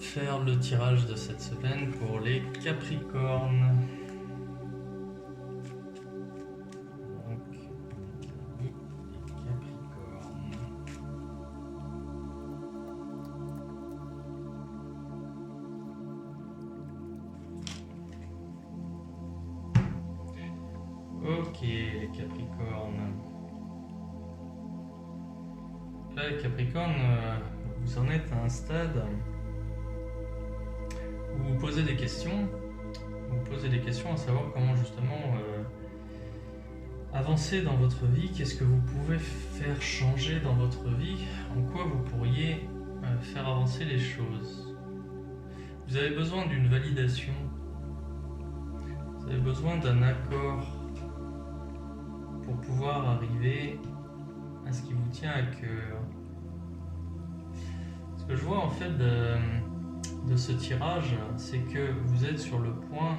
faire le tirage de cette semaine pour les Capricornes. Donc, les Capricornes. Ok, les Capricornes. Là, les Capricornes, vous en êtes à un stade où vous posez des questions. Vous posez des questions à savoir comment justement avancer dans votre vie. Qu'est-ce que vous pouvez faire changer dans votre vie? En quoi vous pourriez faire avancer les choses? Vous avez besoin d'une validation. Vous avez besoin d'un accord pour pouvoir arriver à ce qui vous tient à cœur. Ce que je vois en fait de ce tirage, c'est que vous êtes sur le point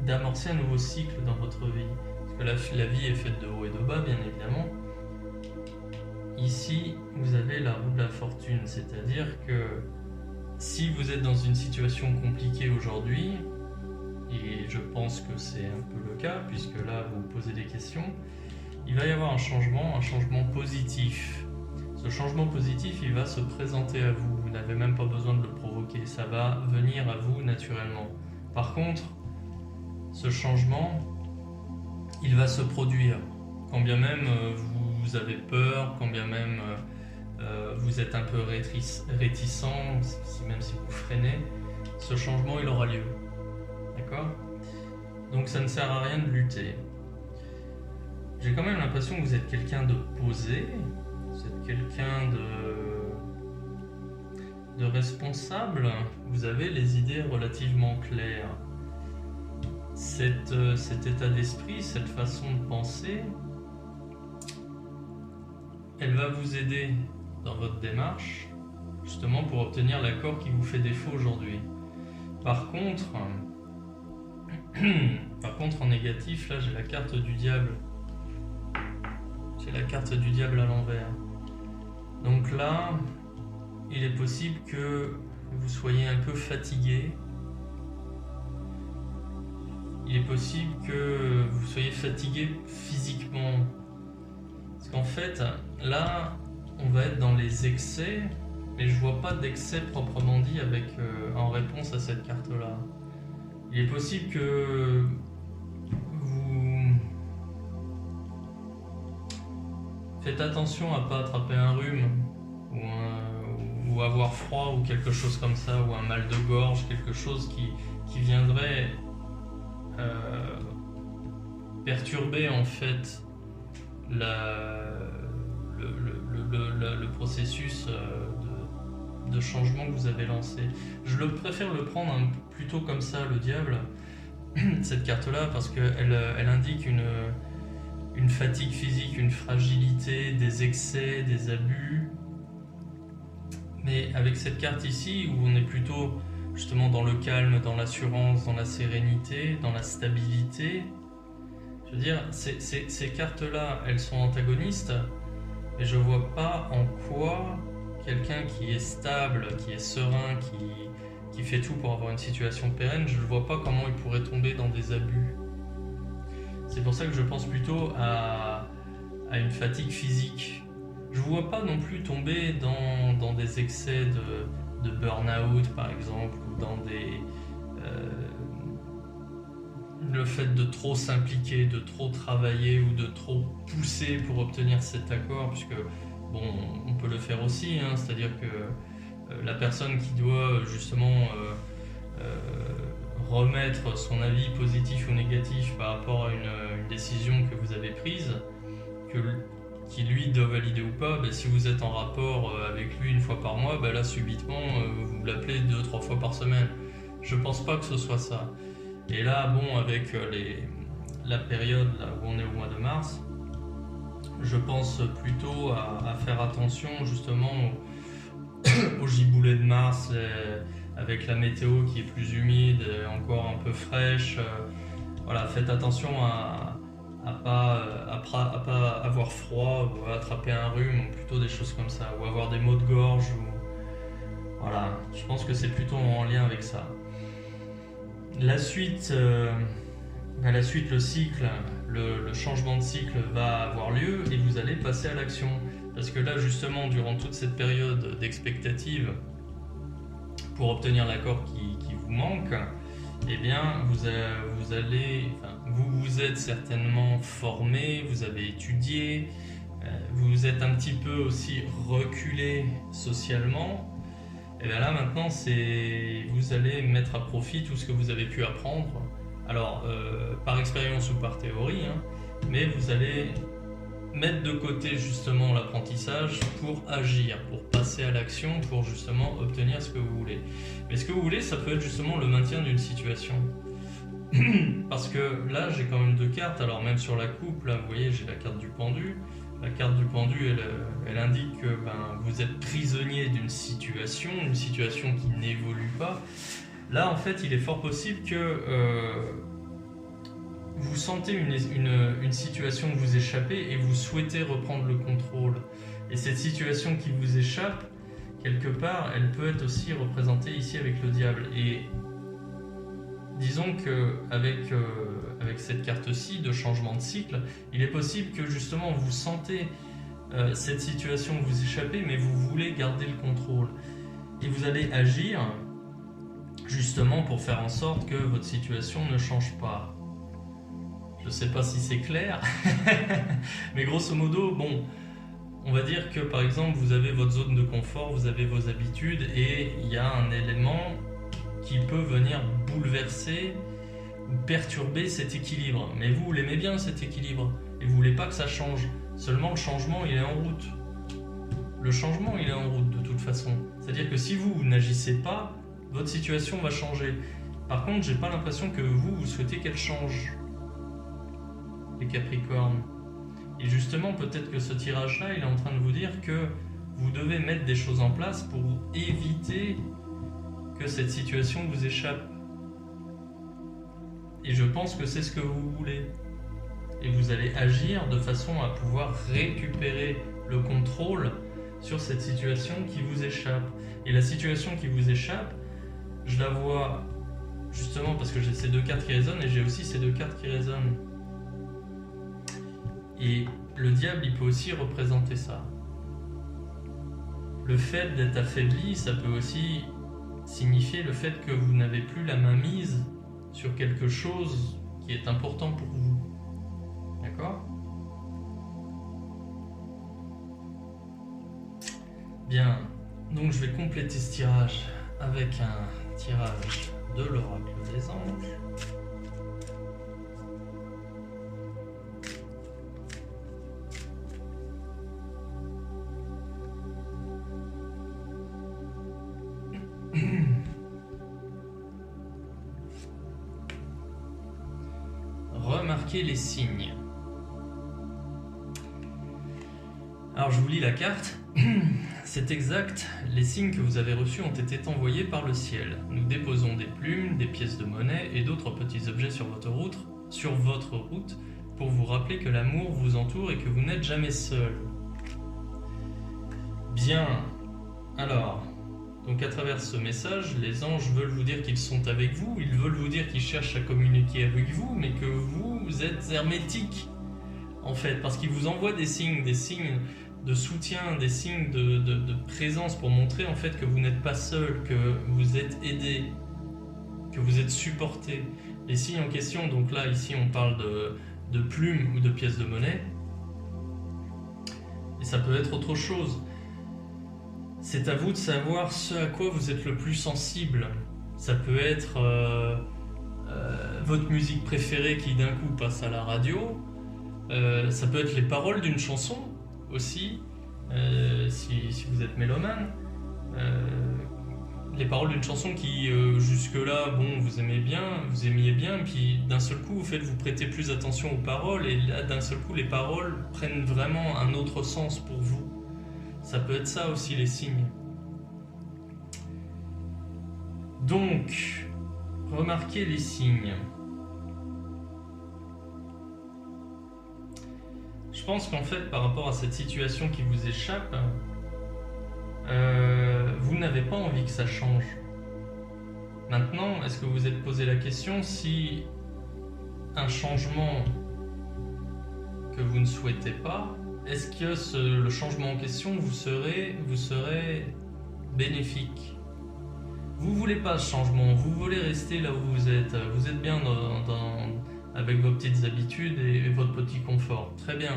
d'amorcer un nouveau cycle dans votre vie. Parce que la vie est faite de haut et de bas, bien évidemment. Ici, vous avez la roue de la fortune, c'est-à-dire que si vous êtes dans une situation compliquée aujourd'hui, et je pense que c'est un peu le cas, puisque là vous posez des questions, il va y avoir un changement positif. Ce changement positif, il va se présenter à vous. Vous n'avez même pas besoin de le provoquer, ça va venir à vous naturellement. Par contre, ce changement, il va se produire. Quand bien même vous avez peur, quand bien même vous êtes un peu réticent, même si vous freinez, ce changement, il aura lieu. D'accord ? Donc ça ne sert à rien de lutter. J'ai quand même l'impression que vous êtes quelqu'un de posé, vous êtes quelqu'un de responsable, vous avez les idées relativement claires. Cet état d'esprit, cette façon de penser, elle va vous aider dans votre démarche, justement pour obtenir l'accord qui vous fait défaut aujourd'hui. Par contre, en négatif, là j'ai la carte du diable. J'ai la carte du diable à l'envers. Donc là, il est possible que vous soyez un peu fatigué. Il est possible que vous soyez fatigué physiquement. Parce qu'en fait, là, on va être dans les excès, mais je vois pas d'excès proprement dit en réponse à cette carte-là. Il est possible que vous faites attention à ne pas attraper un rhume ou avoir froid ou quelque chose comme ça, ou un mal de gorge, quelque chose qui viendrait perturber en fait le processus de changement que vous avez lancé. Je préfère le prendre plutôt comme ça, le diable, cette carte-là, parce qu'elle indique une fatigue physique, une fragilité, des excès, des abus. Mais avec cette carte ici, où on est plutôt justement dans le calme, dans l'assurance, dans la sérénité, dans la stabilité, je veux dire, ces cartes-là, elles sont antagonistes, mais je vois pas en quoi quelqu'un qui est stable, qui est serein, qui fait tout pour avoir une situation pérenne, je ne vois pas comment il pourrait tomber dans des abus. C'est pour ça que je pense plutôt à une fatigue physique. Je ne vois pas non plus tomber dans des excès de burn-out, par exemple, ou dans le fait de trop s'impliquer, de trop travailler ou de trop pousser pour obtenir cet accord, puisque bon, on peut le faire aussi, hein, c'est-à-dire que la personne qui doit justement remettre son avis positif ou négatif par rapport à une décision que vous avez prise, qui lui doit valider ou pas, si vous êtes en rapport avec lui une fois par mois, là subitement vous l'appelez 2-3 fois par semaine. Je pense pas que ce soit ça. Et là, bon, avec la période là où on est au mois de mars, je pense plutôt à faire attention justement au giboulée de mars, avec la météo qui est plus humide, encore un peu fraîche. Voilà, faites attention à à pas avoir froid ou à attraper un rhume, ou plutôt des choses comme ça, ou avoir des maux de gorge. Voilà, je pense que c'est plutôt en lien avec ça. La suite, le cycle, le changement de cycle va avoir lieu et vous allez passer à l'action. Parce que là, justement, durant toute cette période d'expectative, pour obtenir l'accord qui vous manque, eh bien, vous vous êtes certainement formé, vous avez étudié, vous êtes un petit peu aussi reculé socialement. Et bien là, maintenant, vous allez mettre à profit tout ce que vous avez pu apprendre. Alors, par expérience ou par théorie, hein, mais vous allez mettre de côté justement l'apprentissage pour agir, pour passer à l'action, pour justement obtenir ce que vous voulez. Mais ce que vous voulez, ça peut être justement le maintien d'une situation. Parce que là, j'ai quand même 2 cartes. Alors même sur la coupe, là, vous voyez, j'ai la carte du pendu. La carte du pendu, elle indique que vous êtes prisonnier d'une situation, une situation qui n'évolue pas. Là, en fait, il est fort possible que vous sentez une situation que vous échappez et vous souhaitez reprendre le contrôle. Et cette situation qui vous échappe, quelque part, elle peut être aussi représentée ici avec le diable. Et disons qu'avec avec cette carte-ci de changement de cycle, il est possible que justement vous sentez cette situation que vous échappez, mais vous voulez garder le contrôle. Et vous allez agir justement pour faire en sorte que votre situation ne change pas. Je ne sais pas si c'est clair, mais grosso modo, bon, on va dire que par exemple vous avez votre zone de confort, vous avez vos habitudes et il y a un élément qui peut venir bouleverser ou perturber cet équilibre. Mais vous l'aimez bien cet équilibre et vous voulez pas que ça change. Seulement le changement il est en route. Le changement il est en route de toute façon. C'est-à-dire que si vous n'agissez pas, votre situation va changer. Par contre, j'ai pas l'impression que vous souhaitez qu'elle change. Les Capricornes. Et justement, peut-être que ce tirage-là, il est en train de vous dire que vous devez mettre des choses en place pour éviter que cette situation vous échappe. Et je pense que c'est ce que vous voulez. Et vous allez agir de façon à pouvoir récupérer le contrôle sur cette situation qui vous échappe. Et la situation qui vous échappe, je la vois justement parce que j'ai ces 2 cartes qui résonnent et j'ai aussi ces 2 cartes qui résonnent. Et le diable, il peut aussi représenter ça. Le fait d'être affaibli, ça peut aussi signifier le fait que vous n'avez plus la main mise sur quelque chose qui est important pour vous. D'accord ? Bien, donc je vais compléter ce tirage avec un tirage de l'oracle des anges. Remarquez les signes. Alors je vous lis la carte. C'est exact, les signes que vous avez reçus ont été envoyés par le ciel. Nous déposons des plumes, des pièces de monnaie et d'autres petits objets sur votre route pour vous rappeler que l'amour vous entoure et que vous n'êtes jamais seul. Bien, alors, donc à travers ce message, les anges veulent vous dire qu'ils sont avec vous, ils veulent vous dire qu'ils cherchent à communiquer avec vous, mais que vous êtes hermétique, en fait, parce qu'ils vous envoient des signes de soutien, des signes de présence pour montrer en fait que vous n'êtes pas seul, que vous êtes aidé, que vous êtes supporté. Les signes en question, donc là ici on parle de plumes ou de pièces de monnaie, et ça peut être autre chose. C'est à vous de savoir ce à quoi vous êtes le plus sensible. Ça peut être votre musique préférée qui d'un coup passe à la radio, ça peut être les paroles d'une chanson aussi, si vous êtes mélomane, les paroles d'une chanson qui jusque-là, bon, vous aimiez bien, puis d'un seul coup, vous prêtez plus attention aux paroles, et là, d'un seul coup, les paroles prennent vraiment un autre sens pour vous. Ça peut être ça aussi, les signes. Donc, remarquez les signes. pense qu'en fait, par rapport à cette situation qui vous échappe, vous n'avez pas envie que ça change. Maintenant, est-ce que vous vous êtes posé la question si un changement que vous ne souhaitez pas, est-ce que le changement en question vous serait bénéfique? Vous voulez pas ce changement, vous voulez rester là où vous êtes bien avec vos petites habitudes et votre petit confort. Très bien.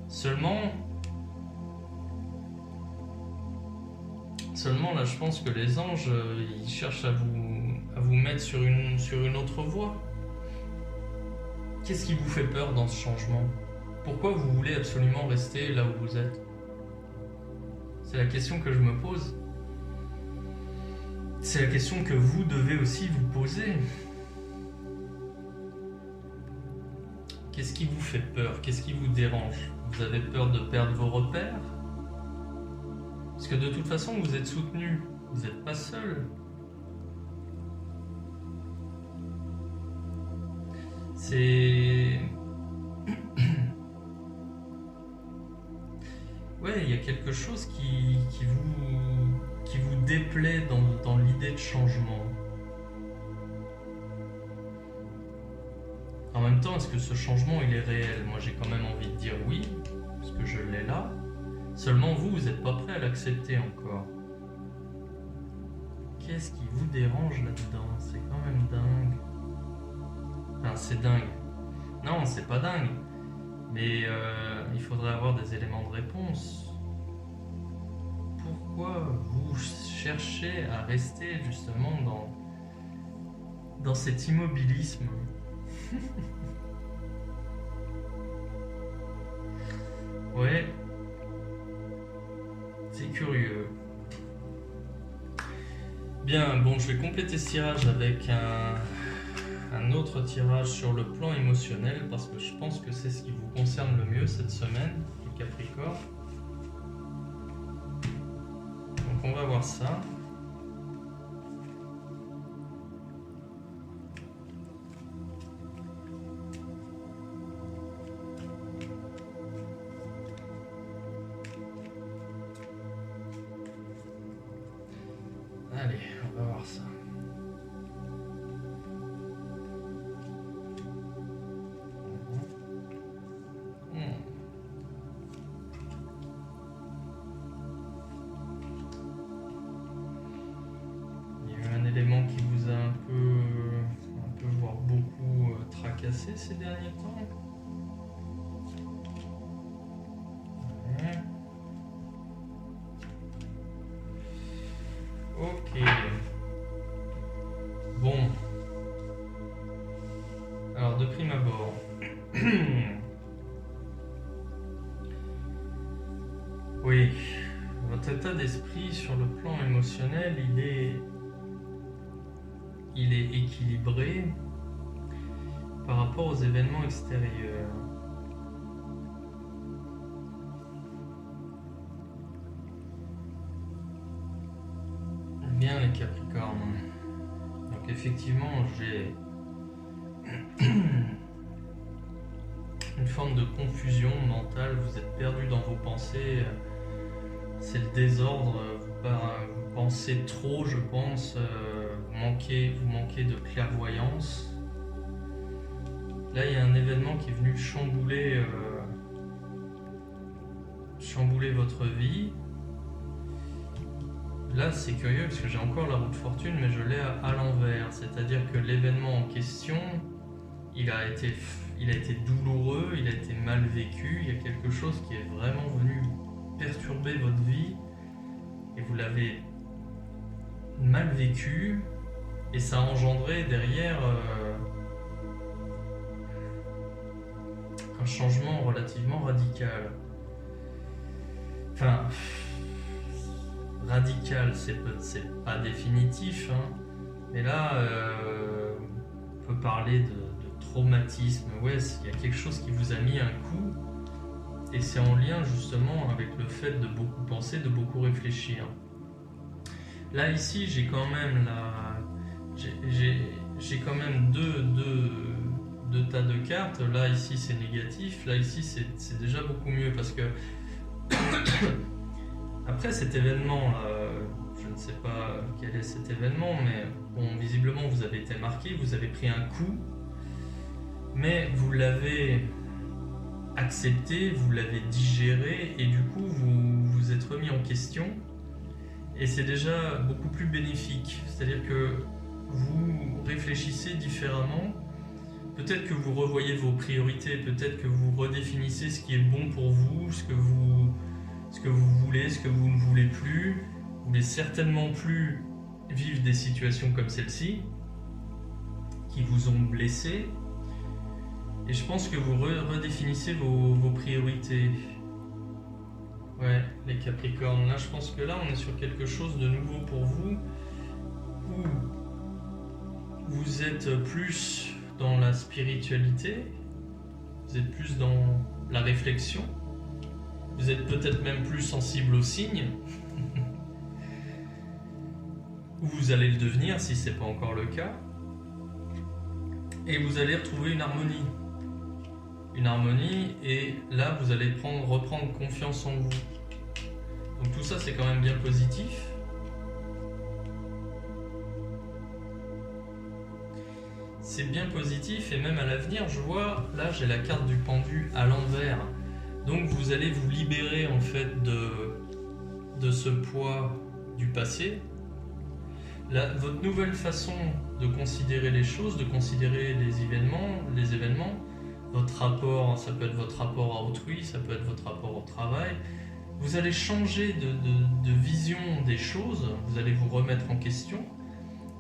Seulement là, je pense que les anges, ils cherchent à vous mettre sur une autre voie. Qu'est-ce qui vous fait peur dans ce changement? Pourquoi vous voulez absolument rester là où vous êtes? C'est la question que je me pose. C'est la question que vous devez aussi vous poser. Qu'est-ce qui vous fait peur? Qu'est-ce qui vous dérange? Vous avez peur de perdre vos repères? Parce que de toute façon, vous êtes soutenu. Vous n'êtes pas seul. C'est... Ouais, il y a quelque chose qui vous déplaît dans l'idée de changement. En même temps, est-ce que ce changement, il est réel? Moi, j'ai quand même envie de dire oui, parce que je l'ai là. Seulement, vous n'êtes pas prêt à l'accepter encore. Qu'est-ce qui vous dérange là-dedans? C'est quand même dingue. Enfin, c'est dingue. Non, c'est pas dingue. Mais il faudrait avoir des éléments de réponse. Pourquoi vous cherchez à rester justement dans cet immobilisme? Ouais, c'est curieux. Bien, bon, je vais compléter ce tirage avec un autre tirage sur le plan émotionnel parce que je pense que c'est ce qui vous concerne le mieux cette semaine, les Capricornes. Donc on va voir ça. Allez, on va voir ça. Élément qui vous a un peu voire beaucoup tracassé ces derniers temps. Ouais. Ok. Bon. Alors de prime abord. Oui. Votre état d'esprit sur le plan émotionnel, il est équilibré par rapport aux événements extérieurs. Bien les Capricornes. Donc effectivement, j'ai une forme de confusion mentale, vous êtes perdu dans vos pensées, c'est le désordre, vous pensez trop, je pense, vous manquez de clairvoyance. Là, il y a un événement qui est venu chambouler votre vie. Là, c'est curieux parce que j'ai encore la roue de fortune, mais je l'ai à l'envers. C'est-à-dire que l'événement en question, il a été douloureux, il a été mal vécu. Il y a quelque chose qui est vraiment venu perturber votre vie et vous l'avez mal vécu et ça a engendré derrière un changement relativement radical. Enfin, radical, c'est pas définitif, hein, mais là, on peut parler de traumatisme. Ouais, il y a quelque chose qui vous a mis un coup, et c'est en lien justement avec le fait de beaucoup penser, de beaucoup réfléchir. Là, ici, j'ai quand même j'ai quand même deux tas de cartes. Là, ici, c'est négatif. Là, ici, c'est déjà beaucoup mieux parce que après cet événement, je ne sais pas quel est cet événement, mais bon, visiblement, vous avez été marqué, vous avez pris un coup, mais vous l'avez accepté, vous l'avez digéré, et du coup, vous vous êtes remis en question, et c'est déjà beaucoup plus bénéfique. C'est-à-dire que vous réfléchissez différemment, peut-être que vous revoyez vos priorités, peut-être que vous redéfinissez ce qui est bon pour vous, ce que vous voulez, ce que vous ne voulez plus. Vous voulez certainement plus vivre des situations comme celle-ci, qui vous ont blessé. Et je pense que vous redéfinissez vos priorités. Ouais, les Capricornes. Là, je pense que là, on est sur quelque chose de nouveau pour vous, où vous êtes plus dans la spiritualité, vous êtes plus dans la réflexion, vous êtes peut-être même plus sensible aux signes, ou vous allez le devenir si ce n'est pas encore le cas, et vous allez retrouver une harmonie. Une harmonie, et là vous allez reprendre confiance en vous. Donc tout ça, c'est quand même bien positif. C'est bien positif, et même à l'avenir, je vois, là j'ai la carte du pendu à l'envers. Donc vous allez vous libérer en fait de ce poids du passé. Votre nouvelle façon de considérer les choses, de considérer les événements, votre rapport, ça peut être votre rapport à autrui, ça peut être votre rapport au travail. Vous allez changer de vision des choses, vous allez vous remettre en question,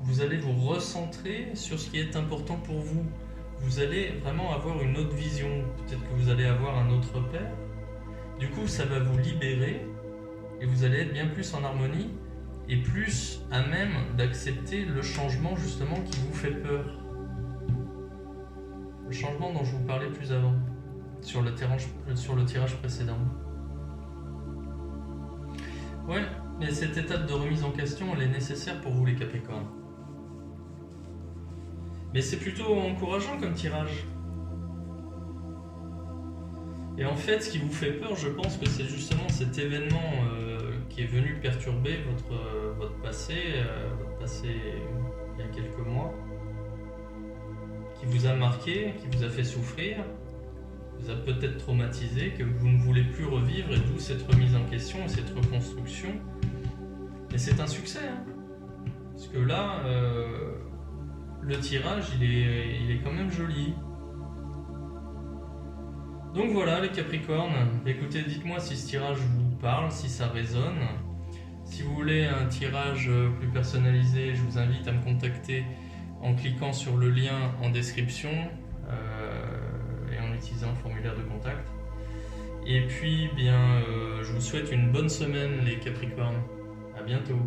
vous allez vous recentrer sur ce qui est important pour vous. Vous allez vraiment avoir une autre vision, peut-être que vous allez avoir un autre repère. Du coup, ça va vous libérer et vous allez être bien plus en harmonie et plus à même d'accepter le changement justement qui vous fait peur. Le changement dont je vous parlais plus avant, sur le tirage précédent. Ouais, mais cette étape de remise en question, elle est nécessaire pour vous les Capricornes. Mais c'est plutôt encourageant comme tirage. Et en fait, ce qui vous fait peur, je pense que c'est justement cet événement qui est venu perturber votre passé il y a quelques mois, qui vous a marqué, qui vous a fait souffrir, vous a peut-être traumatisé, que vous ne voulez plus revivre, et d'où cette remise en question et cette reconstruction. Et c'est un succès, hein, parce que là, le tirage, il est quand même joli. Donc voilà les Capricornes, écoutez, dites-moi si ce tirage vous parle, si ça résonne. Si vous voulez un tirage plus personnalisé, je vous invite à me contacter en cliquant sur le lien en description et en utilisant le formulaire de contact. Et puis, je vous souhaite une bonne semaine les Capricornes. À bientôt.